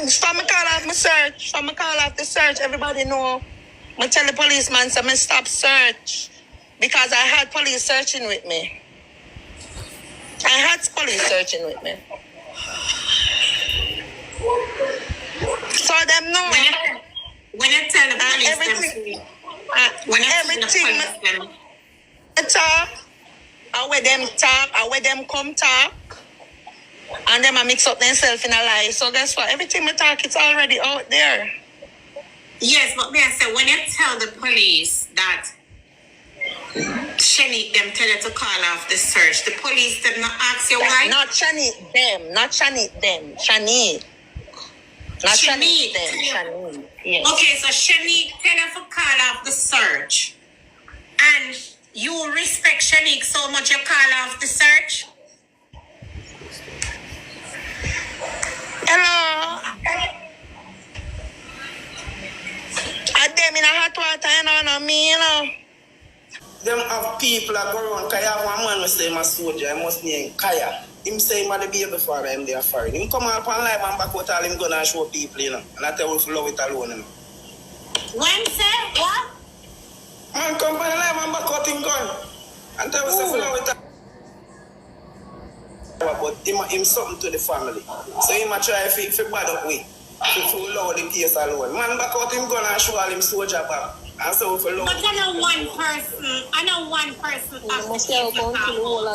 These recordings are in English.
From me call off my search. From me call off the search, everybody know. I tell the policeman, so I stop search. Because I had police searching with me. I had police searching with me. So them know. When you tell the police everything, I talk, I where them talk, I where them come talk, and them I mix up themselves in a lie. So guess what? Everything I talk, it's already out there. Yes, but me I say when you tell the police that Shanique them tell you to call off the search, the police did not ask you why? Not Shanique them, not Shanique them, Shanique. Not Shanique them, Shanique. Yes. Okay, so Shanique tell you to call off the search. And you respect Shanique so much you call off the search? Hello. I them in a hot water, you know, not me, you know. Them have people that go around, Kaya, one man will say I'm a soldier, I must name Kaya. Him say him at the baby father, him there foreign. Him come up and live and back out all him gonna show people, you know. And I tell you to love it alone, you know. When say, what? Man come and live and back out him gun. And tell you to love it alone. But him something to the family. So him a try to bad up with. To love the case alone. Man back out him gun and show all him soldier back. And so for love. But I know one person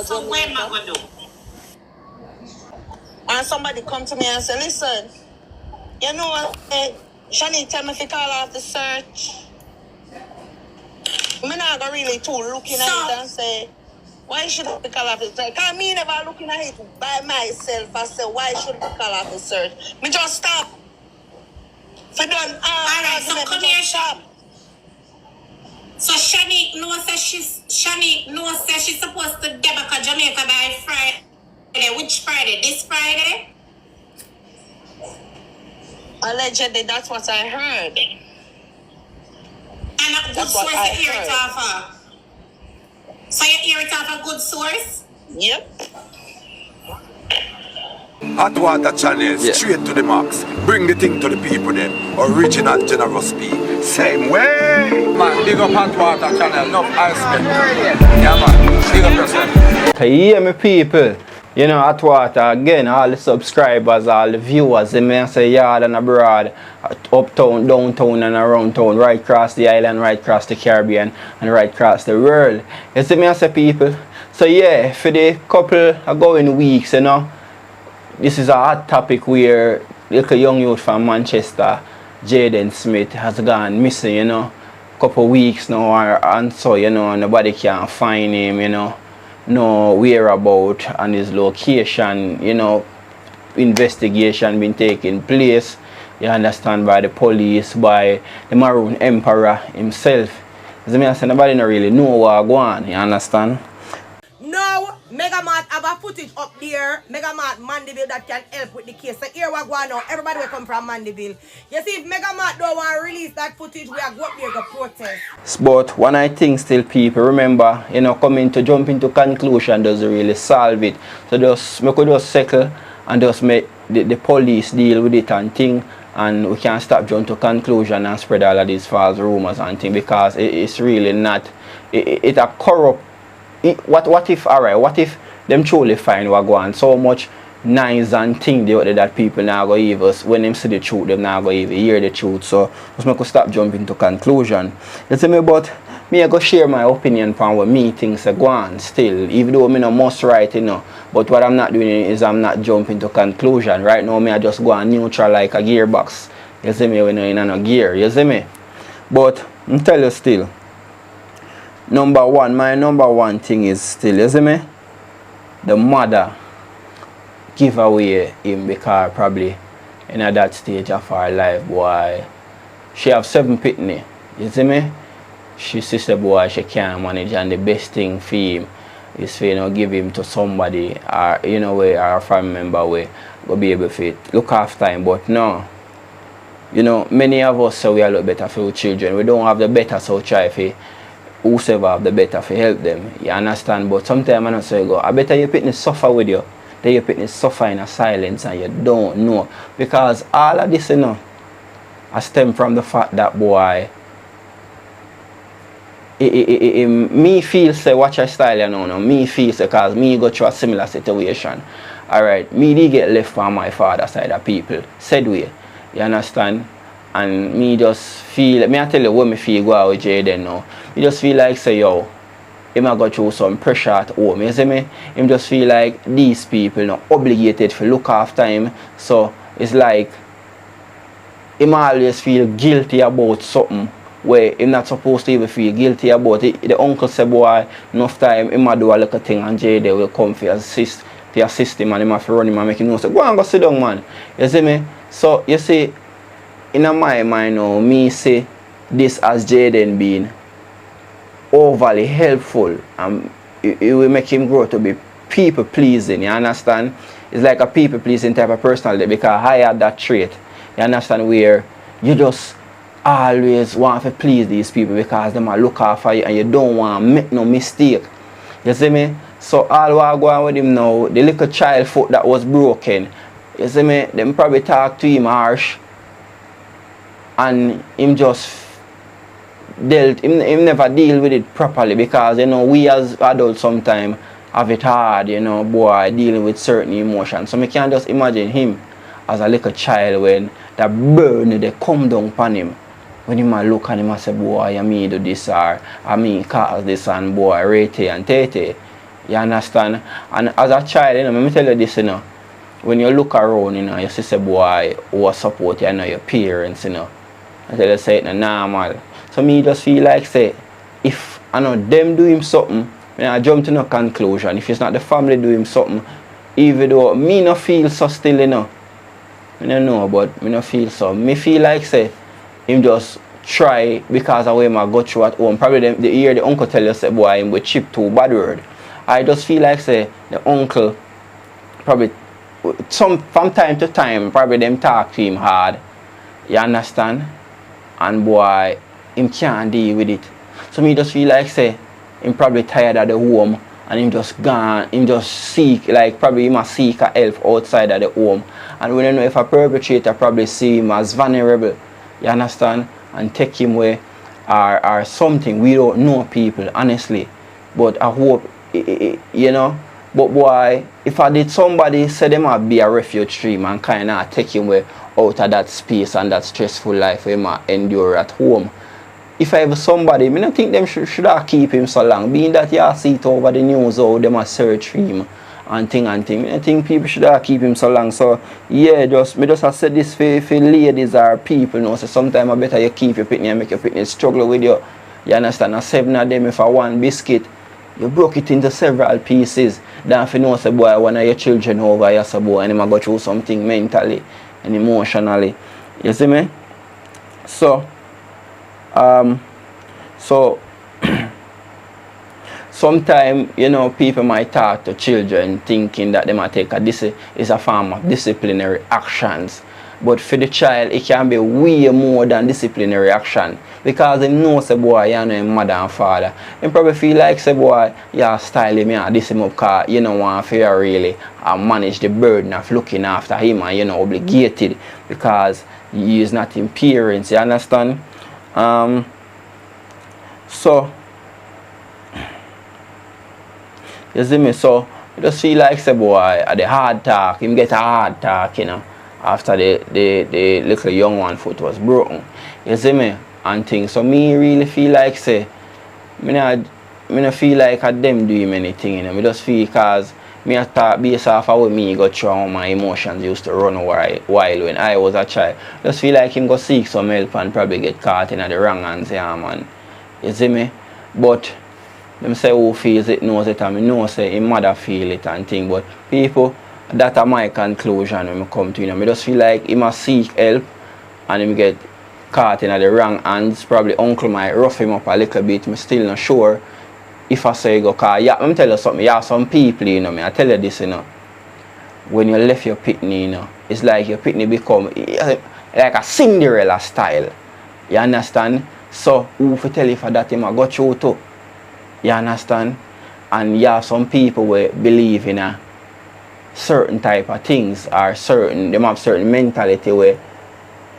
so where am I going to do? And somebody come to me and say, listen, you know what, Shanique tell me if you call off the search. I'm not going really too looking at it and say, why should I call off the search? Because me never looking at it by myself and say, why should I call off the search? Me just stop. So done. Alright, so come here, stop. So Shanique knows that she's supposed to get back to Jamaica by Friday. Which Friday? This Friday? Allegedly, that's what I heard. And a good source you hear it off of? So you hear it off a good source? Yep. Hot Water Channel, straight to the max. Bring the thing to the people then. Original Generous P. Same way. Man, big up Hot Water Channel. No ice man. Yeah man, big up yourself. Can you hear me people? You know, Hot Water, again, all the subscribers, all the viewers, they may say yard and abroad, uptown, downtown and around town, right across the island, right across the Caribbean, and right across the world. You see me, I say people? So yeah, for the couple of going weeks, you know, this is a hot topic where little young youth from Manchester, Jayen Smith, has gone missing, you know, couple of weeks now, and so, you know, nobody can find him, you know. No whereabout and his location, you know, investigation been taking place, you understand, by the police, by the Maroon Emperor himself. As I say, nobody not really know what going on, you understand? Now, Megamart have a footage up there, Megamart Mandeville, that can help with the case. So here we go now, everybody will come from Mandeville. You see, if Megamart don't want to release that footage, we are go up there to protest. But one I think still people, remember, you know, jump into conclusion doesn't really solve it. So just, we could just settle and just make the police deal with it and thing, and we can't stop jumping to conclusion and spread all of these false rumors and thing, because it's really not, it's a corrupt. What if, alright, what if them truly find what go on? So much nice and thing that people now go give us. When them see the truth, them now go even hear the truth. So just make us stop jumping to conclusion. You see me, but me I go share my opinion on what me things are go on still. Even though me no must right, you know. But what I'm not doing is I'm not jumping to conclusion. Right now me I just go on neutral like a gearbox. You see me, when you're in a gear, you see me? But I'm tell you still. My number one thing is still, you see me? The mother give away him because probably in that stage of her life, boy, she have 7 pitney, you see me? She sister boy she can't manage, and the best thing for him is for, you know, give him to somebody, or you know, where our family member way go be able to look after him. But no, you know, many of us say we are a lot better for our children. We don't have the better, so try for whosoever have the better for help them. You understand? But sometimes I don't say go, I better you pitney suffer with you. then your pitney suffer in a silence and you don't know. Because all of this, you know, I stem from the fact that boy, me feel say watch your style, you know, me feel say cause me go through a similar situation. Alright, me did get left from my father's side of people, said way, you understand? And me just feel, me I tell you what me feel go out with Jaden now. Me just feel like say yo, him I go through some pressure at home, you see me? Him just feel like these people not obligated to look after him. So it's like him always feel guilty about something where him not supposed to even feel guilty about it. The uncle say boy, enough time him a do a little thing and Jaden will come to assist him and him have to run him and make him know say go and go sit down man. You see me? So you see in my mind now, me say this as Jaden being overly helpful and it will make him grow to be people pleasing, you understand? It's like a people pleasing type of personality because I had that trait, you understand, where you just always want to please these people because they might look after you and you don't want to make no mistake, you see me? So all what I go on with him now, the little child foot that was broken, you see me, them probably talk to him harsh and him just him never deal with it properly because you know we as adults sometimes have it hard, you know, boy, dealing with certain emotions. So I can just imagine him as a little child when that burn they come down upon him. When he might look at him and say, boy, I mean do this or I mean cause this and boy, rate and tete. You understand? And as a child, you know, let me tell you this, you know, when you look around, you know, you see say boy who support you know your parents, you know. I tell you say it's normal. So me just feel like say if I know them do him something, I jump to no conclusion. If it's not the family do him something, even though me no feel so still, you know. I don't know, but me no feel so. Me feel like say him just try because of where I go through at home. Probably the hear the uncle tell you say boy him with chip too bad word. I just feel like say the uncle probably from time to time probably them talk to him hard. You understand? And boy him can't deal with it. So me just feel like say him probably tired of the home and him just gone, him just seek, like probably he must seek a help outside of the home. And we don't know if a perpetrator probably see him as vulnerable, you understand, and take him away or something. We don't know people, honestly. But I hope, you know, but boy, if I did somebody say them might be a refuge stream and kind of take him away out of that space and that stressful life he might endure at home. If I have somebody, I don't think them should have keep him so long. Being that you see it over the news how them a search for him and thing. I think people should have keep him so long. So yeah, me just have said this for ladies or people, you know. So sometimes I better you keep your pitney and make your pitney struggle with you. You understand? And 7 of them if I one biscuit, you broke it into several pieces. Then if you know say boy one of your children over here so boy and him go through something mentally and emotionally. You see me? So sometimes, you know, people might talk to children thinking that they might take is a form of disciplinary actions. But for the child, it can be way more than disciplinary action. Because they know, say, boy, you know, his mother and father. They probably feel like, say, boy, yeah, style him, yeah, this him up, because you don't want to really manage the burden of looking after him and, you know, obligated because he is not in parents, you understand? So you see me, so you just feel like say boy at the hard talk, him get a hard talk, you know, after the little young one foot was broken. You see me and things. So me really feel like say me not feel like I them do him anything, you know. Me just feel cause me talk based off of what me go through how my emotions used to run while when I was a child. Just feel like him go seek some help and probably get caught in the wrong hands, yeah man. You see me? But them say who feels it knows it, and me know say his mother feel it and thing. But people, that are my conclusion when I come to, you know. Me just feel like he must seek help and him get caught in the wrong hands. Probably uncle might rough him up a little bit. Me still not sure if I say go, cause yeah, let me tell you something, yeah, some people, you know, me I tell you this, you know, when you left your pitney, you know, it's like your pitney become like a Cinderella style. You understand? So who for tell you for that him I got you too? You understand? And you have some people will believe in a certain type of things or them have certain mentality where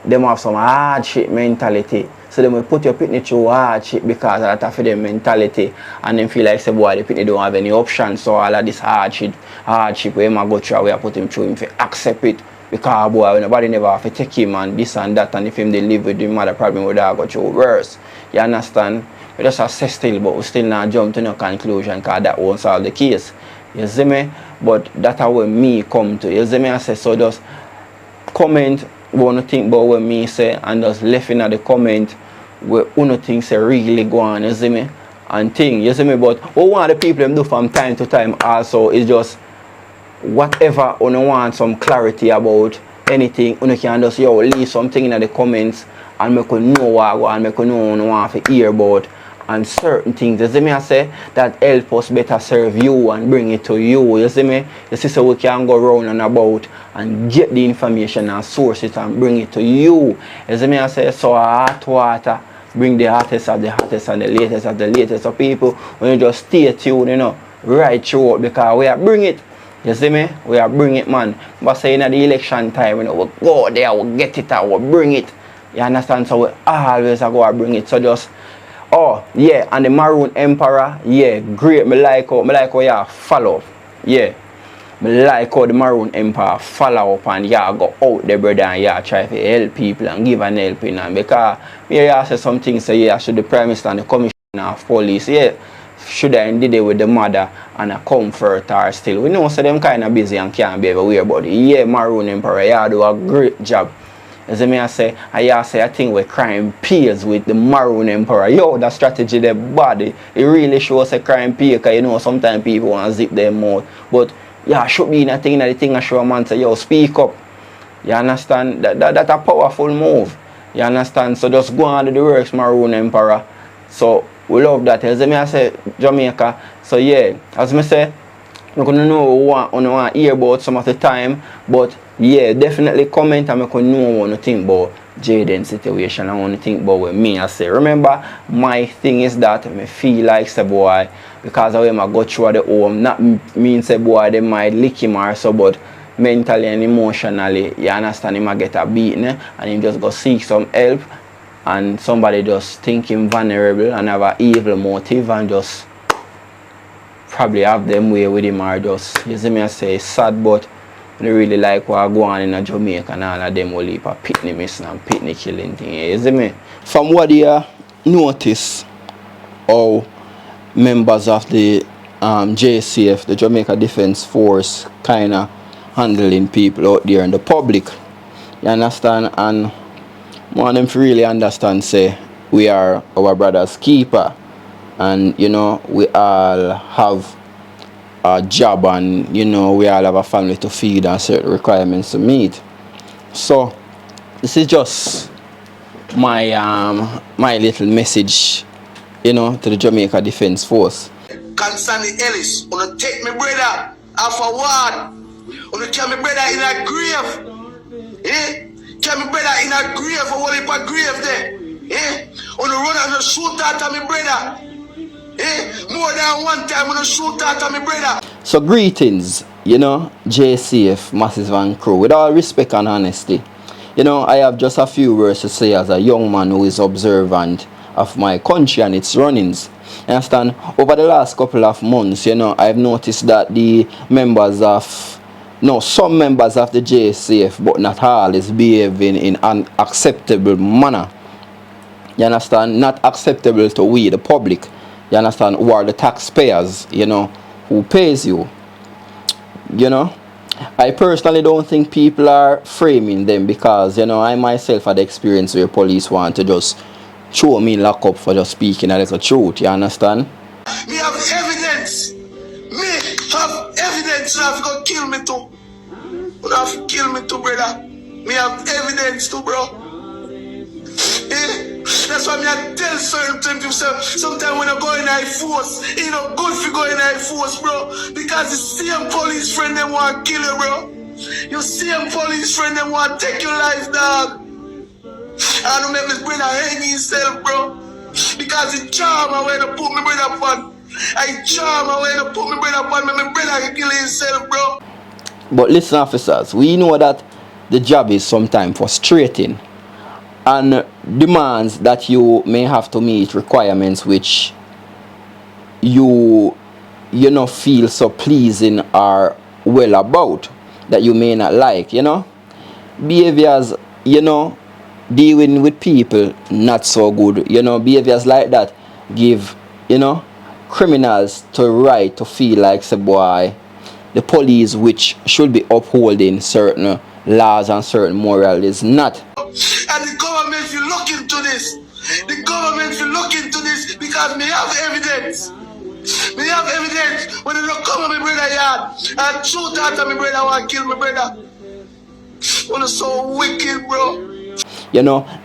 them have some hardship mentality. So they will put your pitney through hardship because of that for their mentality, and then feel like say boy the pitney don't have any options, so all of this hardship where him go through, we put him through, him to accept it because boy nobody never have to take him and this and that, and if him they live with him other problem would have go through worse. You understand? We just assess still, but we still not jump to no conclusion because that won't solve the case. You see me? But that's how me come to. You see me? I say so just comment what you think about what me say and just left in the comment where you think say really go on, you see me? And thing, you see me? But what one of the people them do from time to time also is just whatever you want some clarity about anything, you can just leave something in the comments and make you know what I go and make you know what you want to hear about. And certain things, you see me, I say, that help us better serve you and bring it to you, you see me? You see, so we can go around and about and get the information and source it and bring it to you. You see me, I say, so hot water, bring the hottest of the hottest and the latest of the latest of people. When you just stay tuned, you know, right through because we are bring it. You see me? We are bring it, man. But saying at the election time, you know, we go there, we get it and we bring it. You understand? So we always go and bring it. So just oh, yeah, and the Maroon Emperor, yeah, great. Me like how you follow. Yeah. Me like how the Maroon Emperor follow up and you go out there, brother, and you try to help people and give an helping. And because me you say some things, say, yeah, should the Prime Minister and the Commissioner of Police, yeah, should I did it with the mother and a comforter still. We know so them kind of busy and can't be everywhere, but yeah, Maroon Emperor, you do a great job. As I say, I think we're crime pays with the Maroon Emperor. Yo, that strategy, the body, it really shows a crime pay, because you know sometimes people want to zip their mouth. But yeah, should be in a thing that the thing I show a man say, yo, speak up. You understand? That's a powerful move. You understand? So just go on to the works, Maroon Emperor. So we love that. As I say, Jamaica. So yeah, as I say, I'm going to know what I want to hear about some of the time, but yeah, definitely comment and I can know what you think about Jayen's situation and what you think about what me I say. Remember, my thing is that I feel like say boy, because of him I go through the home, not mean say boy they might lick him or so, but mentally and emotionally, you understand, him might get a beating and him just go seek some help, and somebody just think him vulnerable and have an evil motive and just probably have them way with him or just, you see me I say, it's sad, but they really like what go on in Jamaica and all of them will leave a pitney missing and pitney killing thing, you see me? From what you notice, how members of the JCF, the Jamaica Defence Force, kind of handling people out there in the public, you understand? And one of them really understand, say, we are our brother's keeper, and you know, we all have a job, and you know, we all have a family to feed and certain requirements to meet. So this is just my my little message, you know, to the Jamaica Defence Force. Concerning Ellis, wanna take my brother off a ward, wanna carry my brother in a grave, carry my brother in a grave, or what if a grave there, wanna run and shoot at my brother. More than one time when I shoot at my brother. So greetings, you know, JCF, Massive and crew. With all respect and honesty, you know, I have just a few words to say as a young man who is observant of my country and its runnings. You understand? Over the last couple of months, you know, I've noticed that the members of, no, some members of the JCF, but not all, is behaving in an acceptable manner. You understand? Not acceptable to we, the public. You understand? Who are the taxpayers, you know, who pays you. You know, I personally don't think people are framing them because, you know, I myself had experience where police want to just throw me lock up for just speaking a little truth. You understand? Me have evidence. Me have evidence. You have to kill me too. You have to kill me too, brother. Me have evidence too, bro. That's why I tell certain people sometimes when I go in high force, you know, good for going in high force, bro. Because the same police friend them want to kill you, bro. Your same police friend them want to take your life, dog. I don't make this brother hang himself, bro. Because the charm I want to put my brother upon. I charm I want to put my brother upon, my brother can kill himself, bro. But listen, officers, we know that the job is sometimes frustrating and demands that you may have to meet requirements which you feel so pleasing or well about, that you may not like, behaviors, dealing with people not so good, behaviors like that give criminals the right to feel like, say, boy, the police, which should be upholding certain laws and certain morals, is not. And the government will look into this. The government will look into this because we have evidence. We have evidence when they don't come on my brother yard and shoot after my brother want to kill my brother. When it's so wicked, bro.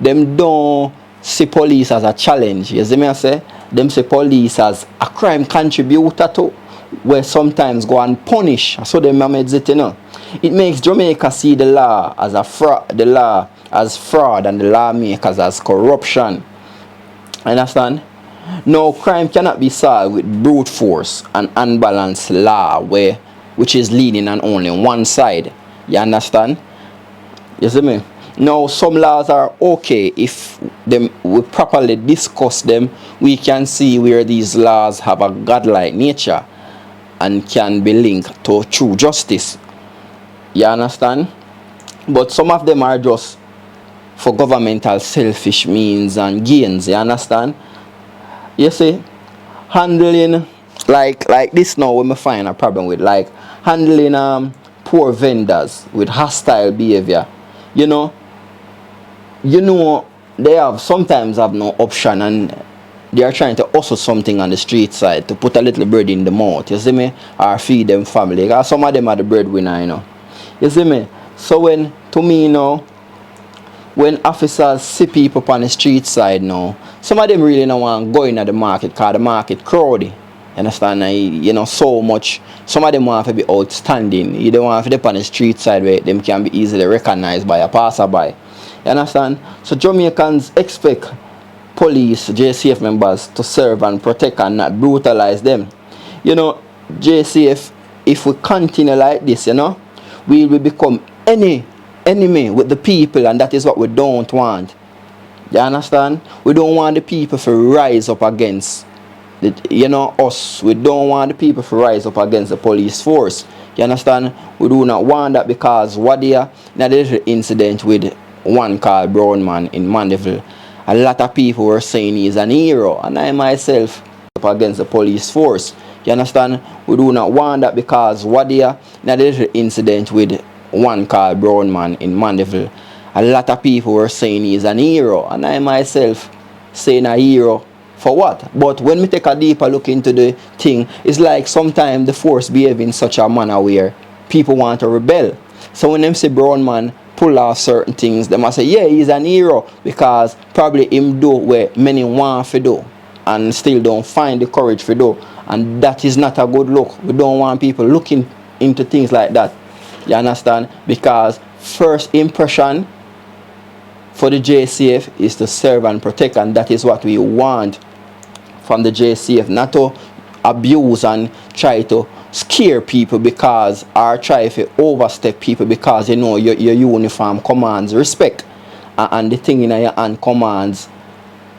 Them don't see police as a challenge. You see me I say? Them see police as a crime contributor to, where sometimes go and punish. So them manage it, It makes Jamaica see the law as fraud and the lawmakers as corruption. Understand? No, crime cannot be solved with brute force and unbalanced law which is leaning on only one side. You understand? You see me? Now, some laws are okay if we properly discuss them. We can see where these laws have a godlike nature and can be linked to true justice. You understand? But some of them are just for governmental selfish means and gains. You understand? You see, handling like this now, when we find a problem with, like handling poor vendors with hostile behavior. They sometimes have no option, and they are trying to hustle something on the street side to put a little bread in the mouth, you see me, or feed them family. Because some of them are the breadwinner, you see me. So when officers see people on the street side now, some of them really don't want to go in at the market because the market crowded. You understand? So much. Some of them want to be outstanding. You don't want to be on the street side where them can be easily recognized by a passerby. You understand? So Jamaicans expect police, JCF members to serve and protect and not brutalize them. JCF, if we continue like this, we will become enemy with the people, and that is what we don't want. You understand? We don't want the people to rise up against us. We don't want the people to rise up against the police force. You understand? We do not want that, because what they are, now there's an incident with one called Brown Man in Mandeville. A lot of people were saying he's an hero, and I myself up against the police force. You understand? We do not want that, because what they are, now there's an incident with one called Brown Man in Mandeville. A lot of people were saying he's an hero, and I myself saying a hero for what? But when we take a deeper look into the thing, it's like sometimes the force behave in such a manner where people want to rebel. So when them say Brown Man pull off certain things, they must say, yeah, he's an hero, because probably him do what many want to do and still don't find the courage to do. And that is not a good look. We don't want people looking into things like that. You understand? Because first impression for the JCF is to serve and protect, and that is what we want from the JCF, not to abuse and try to scare people because, or try to overstep people because your uniform commands respect, and the thing in your hand commands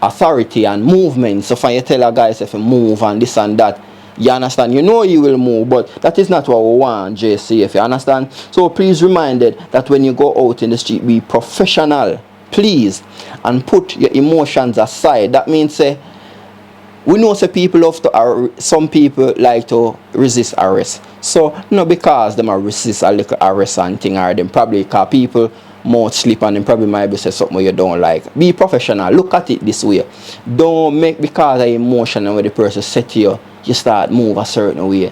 authority and movement. So when you tell a guy if you move and this and that, you understand, you will move, but that is not what we want, JCF, you understand? So please reminded that when you go out in the street, be professional, please, and put your emotions aside. That means we know people love to some people like to resist arrest. So because them are resist a little arrest and thing, or them probably because people mouth slip and them probably might be say something you don't like. Be professional. Look at it this way. Don't make because of emotion and when the person say to you start move a certain way.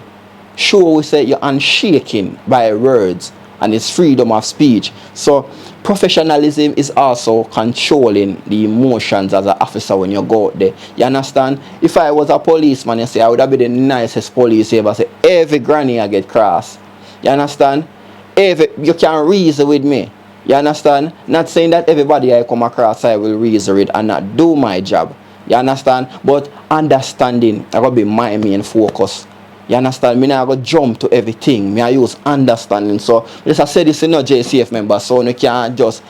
Sure, we say you're unshaken by words, and it's freedom of speech. So professionalism is also controlling the emotions as an officer when you go out there. You understand? If I was a policeman, you say I would have been the nicest police ever. Say every granny I get cross. You understand? You can reason with me. You understand? Not saying that everybody I come across I will reason with and not do my job. You understand? But understanding that will be my main focus You understand? Me now go jump to everything. Me I use understanding. So just I say this in no JCF member, so you can't just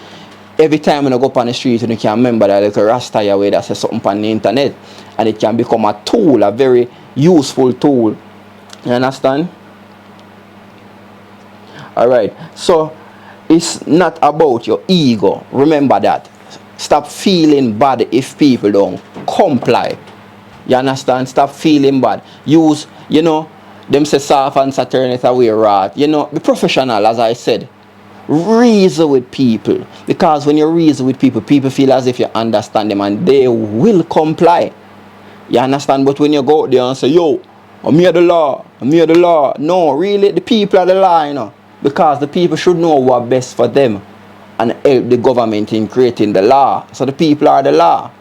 every time when I go up on the street you can remember that little Rasta way that says something on the internet, and it can become a tool, a very useful tool. You understand? Alright. So it's not about your ego. Remember that. Stop feeling bad if people don't comply. You understand? Stop feeling bad. Use, them say soft answer turn it away right. Be professional, as I said. Reason with people. Because when you reason with people, people feel as if you understand them and they will comply. You understand? But when you go out there and say, yo, I'm here the law, I'm here the law. No, really, the people are the law, Because the people should know what's best for them and help the government in creating the law. So the people are the law.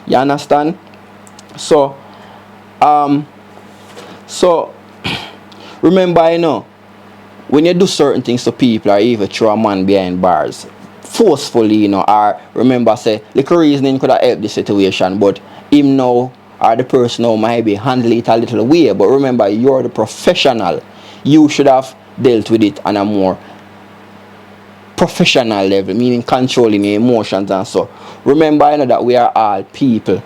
You understand? So remember, when you do certain things to people or even throw a man behind bars, forcefully, or remember, say, little reasoning could have helped the situation, but him now or the person now might be handle it a little way. But remember, you're the professional. You should have dealt with it on a more professional level, meaning controlling your emotions and so. Remember, that we are all people.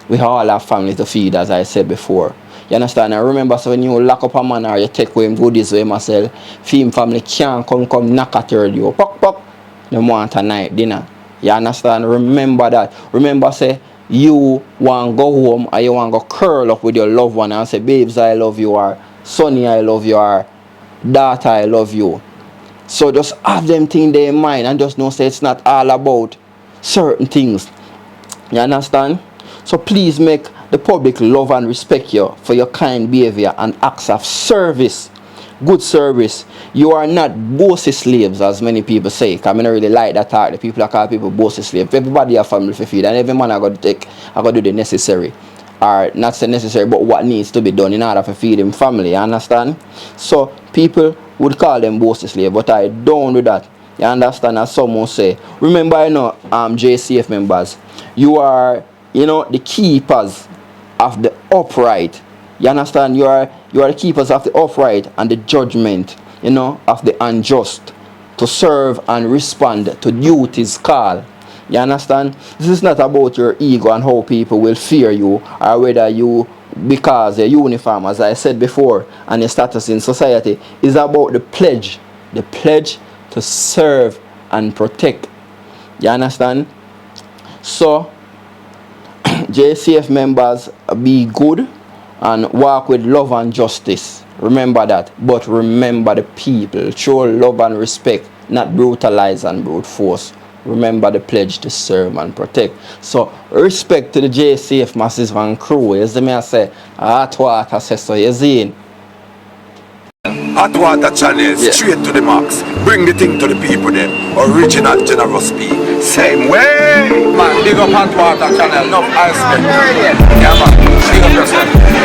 We all have families to feed, as I said before. You understand? And remember, so when you lock up a man or you take away him goodies with myself, him family can't come knock at you. Pok, pok. They want a night dinner. You understand? Remember that. Remember, say, you want to go home or you want to go curl up with your loved one and say, babes, I love you, or sonny, I love you, or daughter, I love you. So just have them things there in mind and just know, say, it's not all about certain things. You understand? So please make the public love and respect you for your kind behavior and acts of service. Good service. You are not bossy slaves, as many people say. Because I don't really like that talk. The people that call people bossy slaves. Everybody have family to feed, and every man I got to do the necessary. Or not say necessary, but what needs to be done in order to feed him family. You understand? So people would call them bossy slaves, but I don't do that. You understand? As someone say. Remember, JCF members, you are, the keepers of the upright. You understand? You are the keepers of the upright and the judgment, of the unjust, to serve and respond to duties call. You understand? This is not about your ego and how people will fear you, or whether you, because your uniform, as I said before, and your status in society. Is about the pledge to serve and protect. You understand? So JCF members, be good and walk with love and justice. Remember that. But remember the people. Show love and respect, not brutalize and brute force. Remember the pledge to serve and protect. So respect to the JCF massive and crew. You see me I say, hot water says so. You see? Hot water channel, straight to the max. Bring the thing to the people then. Original generous P. Same way. Man, big up hot water channel, no ice cream. Yeah man, big up yourself.